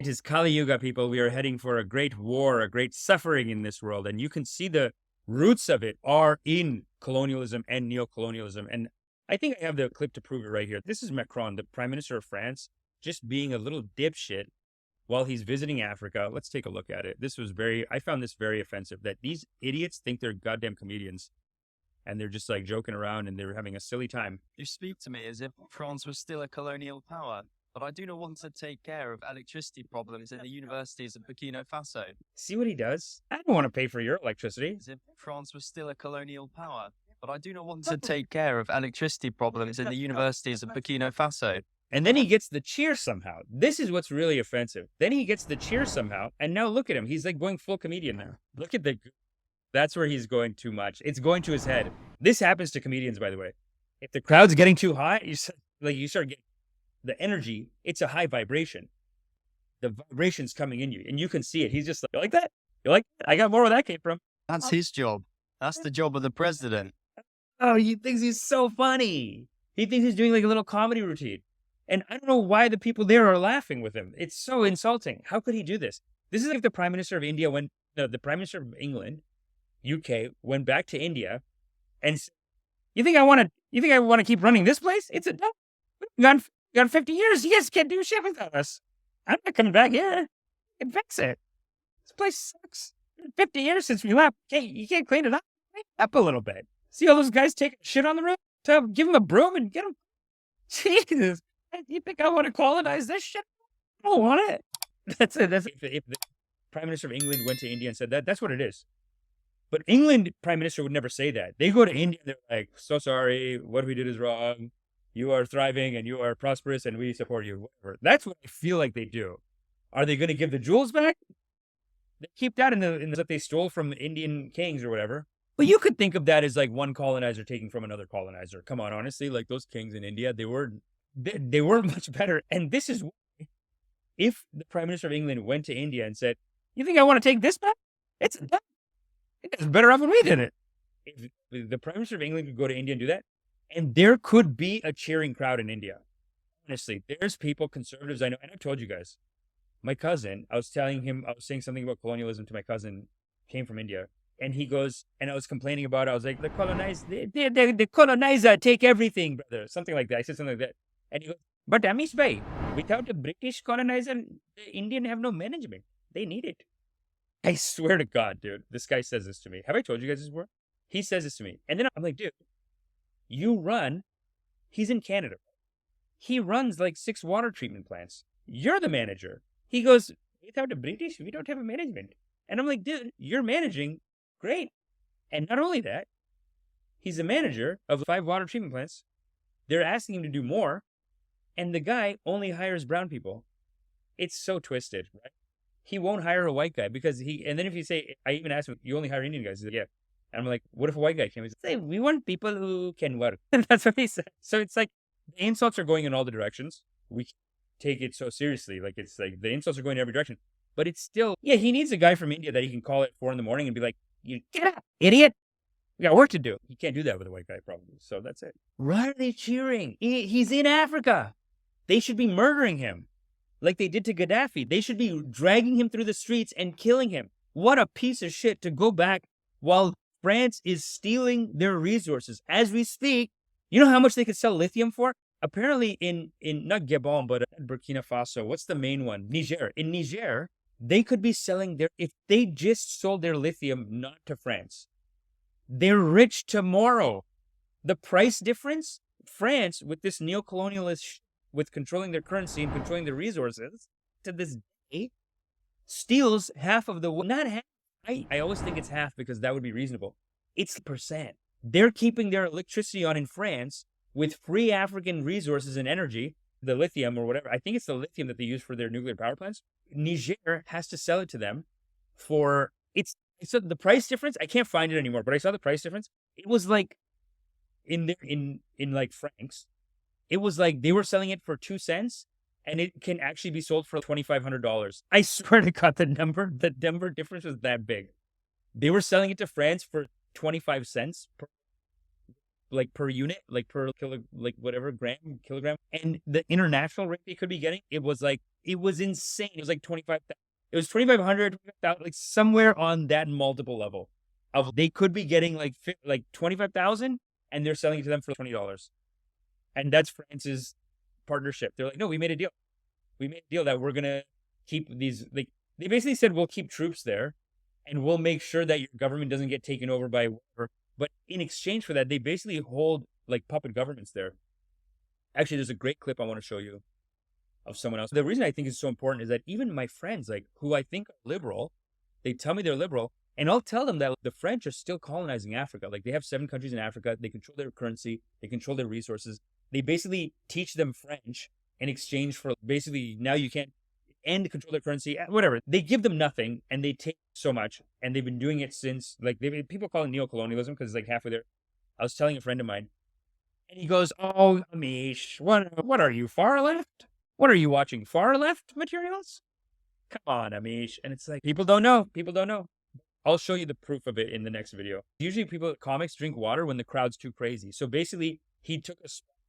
It is Kali Yuga, people. We are heading for a great war, a great suffering in this world. And you can see the roots of it are in colonialism and neocolonialism. And I think I have the clip to prove it right here. This is Macron, the Prime Minister of France, just being a little dipshit while he's visiting Africa. Let's take a look at it. I found this very offensive, that these idiots think they're goddamn comedians and they're just like joking around and they're having a silly time. You speak to me as if France was still a colonial power, but I do not want to take care of electricity problems in the universities of Burkina Faso. See what he does? I don't want to pay for your electricity. As if France was still a colonial power, but I do not want to take care of electricity problems in the universities of Burkina Faso. And then he gets the cheer somehow. This is what's really offensive. Then he gets the cheer somehow. And now look at him. He's like going full comedian now. Look at that's where he's going too much. It's going to his head. This happens to comedians, by the way. If the crowd's getting too high, you start getting the energy. It's a high vibration. The vibration's coming in you and you can see it. He's just like, you like that? You like that? I got more where that came from. That's his job. That's the job of the president. Oh, he thinks he's so funny. He thinks he's doing like a little comedy routine. And I don't know why the people there are laughing with him. It's so insulting. How could he do this? This is like the Prime Minister of India the Prime Minister of England, UK, went back to India and said, you think I want to keep running this place? It's gone 50 years. You guys can't do shit without us. I'm not coming back here. You can fix it. This place sucks. 50 years since we left. You can't clean it up. Clean it up a little bit. See all those guys taking shit on the road? Give them a broom and get them. Jesus. You think I want to colonize this shit? I don't want it. That's it. If the Prime Minister of England went to India and said that, that's what it is. But England Prime Minister would never say that. They go to India and they're like, so sorry, what we did is wrong. You are thriving and you are prosperous and we support you. Whatever. That's what I feel like they do. Are they going to give the jewels back? They keep that in the that they stole from Indian kings or whatever. But you could think of that as like one colonizer taking from another colonizer. Come on, honestly, like those kings in India, they weren't much better. And this is why, if the Prime Minister of England went to India and said, you think I want to take this back? It's better off when we did it. If the Prime Minister of England could go to India and do that, and there could be a cheering crowd in India. Honestly, there's people, conservatives I know, and I've told you guys, my cousin, I was saying something about colonialism to my cousin, came from India. And he goes, and I was complaining about it. I was like, the colonizer take everything, brother. Something like that. I said something like that. And he goes, but Amish bhai, without a British colonizer, the Indian have no management. They need it. I swear to God, dude, this guy says this to me. Have I told you guys this before? He says this to me. And then I'm like, dude, he's in Canada. He runs like 6 water treatment plants. You're the manager. He goes, without the British, we don't have a management. And I'm like, dude, you're managing. Great. And not only that, he's a manager of 5 water treatment plants. They're asking him to do more. And the guy only hires brown people. It's so twisted, right? He won't hire a white guy and then if you say, I even asked him, you only hire Indian guys? He's like, yeah. And I'm like, what if a white guy came? He's like, we want people who can work. And that's what he said. So it's like, the insults are going in all the directions. We take it so seriously. Like, it's like, the insults are going in every direction. But it's still, yeah, he needs a guy from India that he can call at 4 a.m. and be like, you get up, idiot. We got work to do. You can't do that with a white guy, probably. So that's it. Why are they cheering? He's in Africa. They should be murdering him like they did to Gaddafi. They should be dragging him through the streets and killing him. What a piece of shit to go back while France is stealing their resources. As we speak, you know how much they could sell lithium for? Apparently in not Gabon, but Burkina Faso. What's the main one? Niger. In Niger, they could be selling if they just sold their lithium not to France. They're rich tomorrow. The price difference, France, with this neocolonialist, with controlling their currency and controlling their resources, to this day, steals half of not half. I always think it's half because that would be reasonable. It's %. They're keeping their electricity on in France with free African resources and energy, the lithium or whatever. I think it's the lithium that they use for their nuclear power plants. Niger has to sell it to them for so the price difference. I can't find it anymore, but I saw the price difference. It was like in like francs. It was like they were selling it for 2 cents, and it can actually be sold for $2,500. I swear to God, the number difference was that big. They were selling it to France for 25 cents per unit, like per kilogram, and the international rate they could be getting, it was like it was insane. It was like 25. It was 2,500, like somewhere on that multiple level of they could be getting like 25,000, and they're selling it to them for $20, and that's France's partnership. They're like, no, we made a deal. We made a deal that we're gonna keep these. Like they basically said, we'll keep troops there, and we'll make sure that your government doesn't get taken over by whatever. But in exchange for that, they basically hold like puppet governments there. Actually, there's a great clip I want to show you of someone else. The reason I think it's so important is that even my friends, like who I think are liberal, they tell me they're liberal, and I'll tell them that the French are still colonizing Africa. Like they have 7 countries in Africa. They control their currency. They control their resources. They basically teach them French in exchange for basically now you can't and control their currency, whatever. They give them nothing and they take so much. And they've been doing it since, like, people call it neocolonialism because it's like halfway there. I was telling a friend of mine, and he goes, "Oh, Amish, what are you, far left? What are you watching, far left materials? Come on, Amish." And it's like, people don't know. People don't know. I'll show you the proof of it in the next video. Usually people at comics drink water when the crowd's too crazy. So basically, he took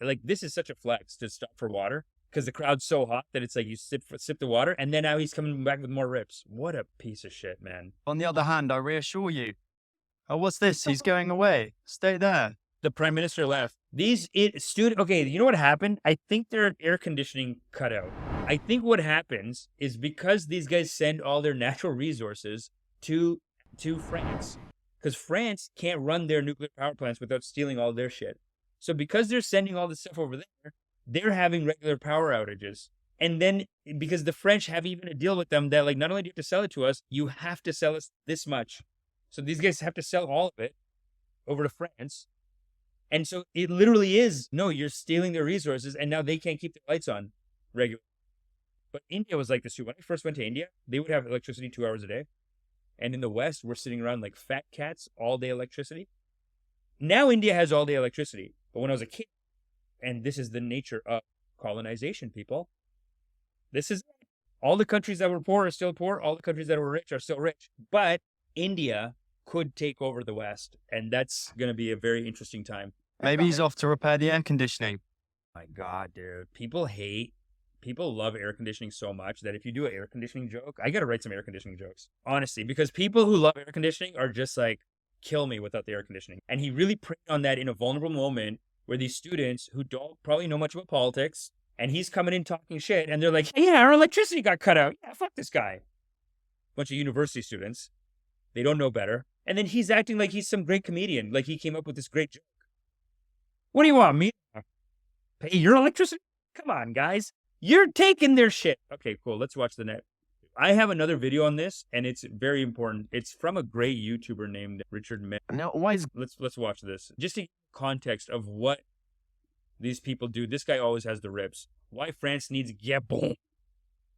like, this is such a flex to stop for water because the crowd's so hot that it's like you sip the water, and then now he's coming back with more rips. What a piece of shit, man. On the other hand, I reassure you. Oh, what's this? He's going away. Stay there. The prime minister left. Okay, you know what happened? I think their air conditioning cut out. I think what happens is because these guys send all their natural resources to France, because France can't run their nuclear power plants without stealing all their shit. So because they're sending all this stuff over there, they're having regular power outages. And then because the French have even a deal with them that, like, not only do you have to sell it to us, you have to sell us this much. So these guys have to sell all of it over to France. And so it literally is, no, you're stealing their resources, and now they can't keep their lights on regularly. But India was like this too. When I first went to India, they would have electricity 2 hours a day. And in the West, we're sitting around like fat cats, all day electricity. Now India has all day electricity. But when I was a kid, and this is the nature of colonization, people, this is all the countries that were poor are still poor. All the countries that were rich are still rich. But India could take over the West, and that's going to be a very interesting time. Maybe he's off to repair the air conditioning. My God, dude. People love air conditioning so much that if you do an air conditioning joke, I got to write some air conditioning jokes, honestly, because people who love air conditioning are just like, kill me without the air conditioning. And he really preyed on that in a vulnerable moment where these students who don't probably know much about politics, and he's coming in talking shit, and they're like, "Hey, yeah, our electricity got cut out. Yeah, fuck this guy." Bunch of university students. They don't know better. And then he's acting like he's some great comedian, like he came up with this great joke. What do you want, me to pay your electricity? Come on, guys. You're taking their shit. Okay, cool. Let's watch the net. I have another video on this, and it's very important. It's from a great YouTuber named Richard May. Now, why is... Let's watch this. Just to give context of what these people do. This guy always has the rips. Why France needs Gabon.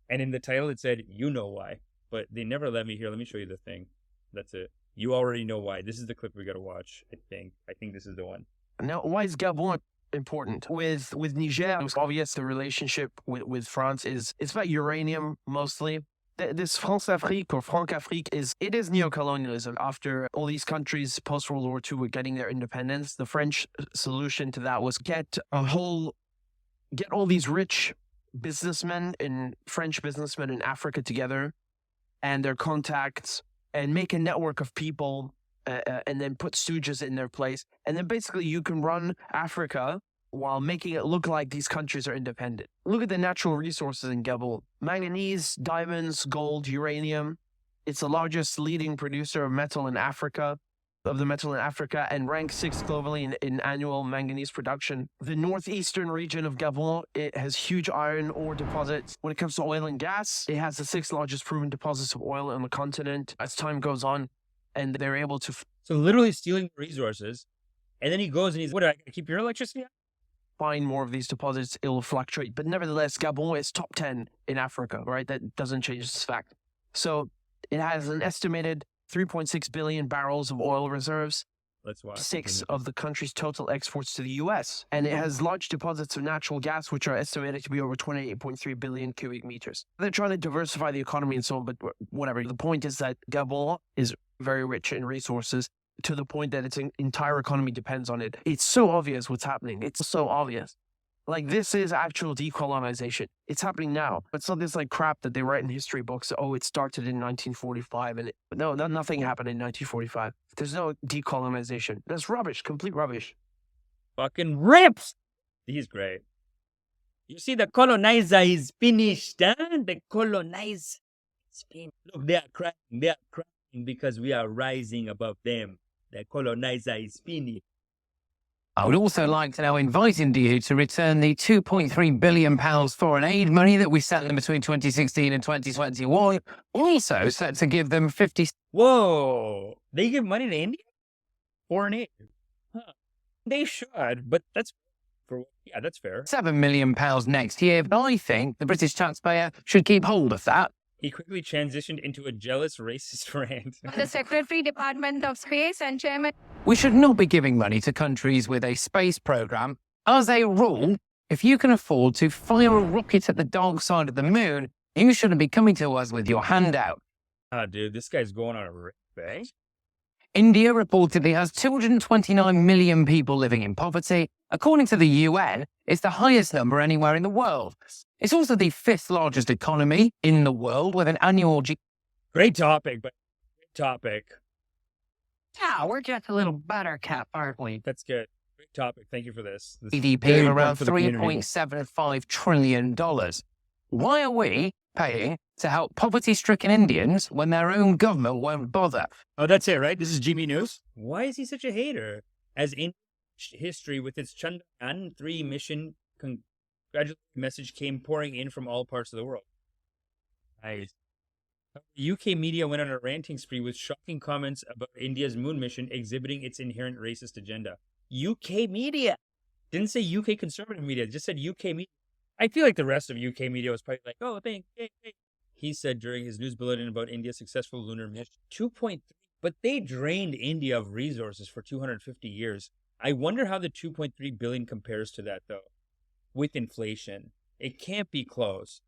And in the title, it said, "You know why." But they never let me hear. Let me show you the thing. That's it. You already know why. This is the clip we got to watch, I think. I think this is the one. Now, why is Gabon important? With Niger, it's obvious the relationship with France is, it's about uranium mostly. This France-Afrique or Franc-Afrique is neocolonialism. After all these countries post-World War II were getting their independence, the French solution to that was get all these rich businessmen and French businessmen in Africa together and their contacts and make a network of people and then put stooges in their place. And then basically you can run Africa while making it look like these countries are independent. Look at the natural resources in Gabon. Manganese, diamonds, gold, uranium. It's the largest leading producer of metal in Africa, and ranks 6th globally in annual manganese production. The northeastern region of Gabon, it has huge iron ore deposits. When it comes to oil and gas, it has the 6th largest proven deposits of oil on the continent. As time goes on, and they're able to... So literally stealing resources, and then he goes and he's, "What, do I keep your electricity?" Find more of these deposits, it will fluctuate. But nevertheless, Gabon is top 10 in Africa, right? That doesn't change this fact. So it has an estimated 3.6 billion barrels of oil reserves. Let's watch. 6 of the country's total exports to the U.S. And it has large deposits of natural gas, which are estimated to be over 28.3 billion cubic meters. They're trying to diversify the economy and so on, but whatever. The point is that Gabon is very rich in resources, to the point that its entire economy depends on it. It's so obvious what's happening. It's so obvious. Like, this is actual decolonization. It's happening now. It's not this like crap that they write in history books. Oh, it started in 1945, and nothing happened in 1945. There's no decolonization. That's rubbish. Complete rubbish. Fucking rips. He's great. You see, the colonizer is finished, huh? The colonizer is finished. Look, they are crying. They are crying because we are rising above them. The colonizer is finished. I would also like to now invite India to return the £2.3 billion foreign aid money that we sent them between 2016 and 2021. Also set to give them 50... Whoa! They give money to India? Foreign aid? Huh. They should, but that's fair. £7 million next year, but I think the British taxpayer should keep hold of that. He quickly transitioned into a jealous, racist rant. The Secretary Department of Space and Chairman. We should not be giving money to countries with a space program. As a rule, if you can afford to fire a rocket at the dark side of the moon, you shouldn't be coming to us with your hand out. Ah, dude, this guy's going on a rip, eh? India reportedly has 229 million people living in poverty. According to the UN, it's the highest number anywhere in the world. It's also the 5th largest economy in the world with an annual Great topic, but great topic. Yeah, we're just a little buttercup, aren't we? That's good. Great topic. Thank you for this. GDP of around $3.75 trillion. Why are we paying to help poverty-stricken Indians when their own government won't bother? Oh, that's it, right? This is GB News? Why is he such a hater? As in history with its Chandrayaan 3 mission, congratulatory message came pouring in from all parts of the world. Nice. UK media went on a ranting spree with shocking comments about India's moon mission exhibiting its inherent racist agenda. UK media! Didn't say UK conservative media, just said UK media. I feel like the rest of UK media was probably like, oh, thank you. He said during his news bulletin about India's successful lunar mission. 2.3, but they drained India of resources for 250 years. I wonder how the 2.3 billion compares to that, though, with inflation. It can't be close.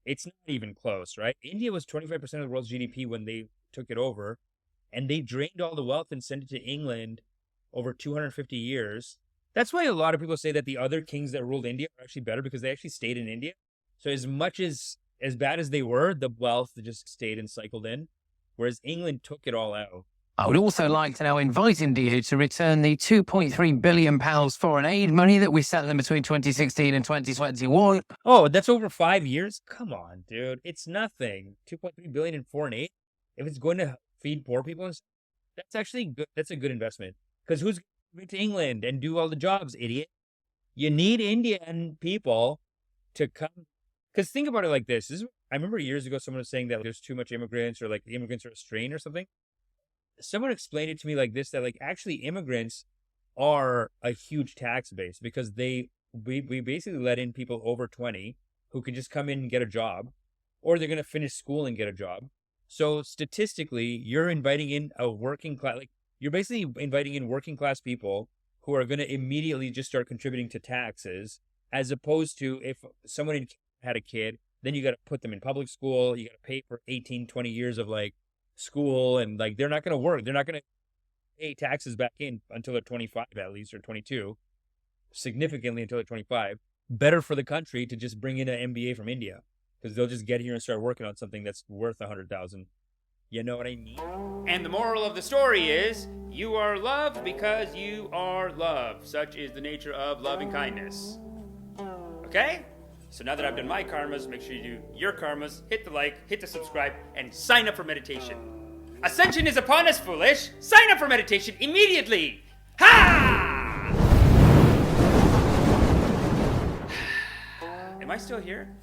It's not even close, right? India was 25% of the world's GDP when they took it over, and they drained all the wealth and sent it to England over 250 years. That's why a lot of people say that the other kings that ruled India are actually better because they actually stayed in India. So as much as bad as they were, the wealth just stayed and cycled in, whereas England took it all out. I would also like to now invite India to return the £2.3 billion foreign aid money that we sent them between 2016 and 2021. Oh, that's over 5 years? Come on, dude. It's nothing. 2.3 billion in foreign aid? If it's going to feed poor people, that's actually good. That's a good investment. Because who's going to England and do all the jobs, idiot? You need Indian people to come. Because think about it like this. I remember years ago someone was saying that there's too much immigrants or like the immigrants are a strain or something. Someone explained it to me like this, that like actually immigrants are a huge tax base because we basically let in people over 20 who can just come in and get a job, or they're going to finish school and get a job. So statistically, you're inviting in a working class, like you're basically inviting in working class people who are going to immediately just start contributing to taxes, as opposed to if someone had a kid, then you got to put them in public school, you got to pay for 18, 20 years of like school, and like they're not going to work, they're not going to pay taxes back in until they're 25 at least, or 22, significantly until they're 25. Better for the country to just bring in an MBA from India, because they'll just get here and start working on something that's worth 100,000. You know what I mean? And the moral of the story is, you are loved because you are loved. Such is the nature of loving kindness. Okay? So now that I've done my karmas, make sure you do your karmas, hit the like, hit the subscribe, and sign up for meditation. Ascension is upon us, foolish! Sign up for meditation immediately! Ha! Am I still here?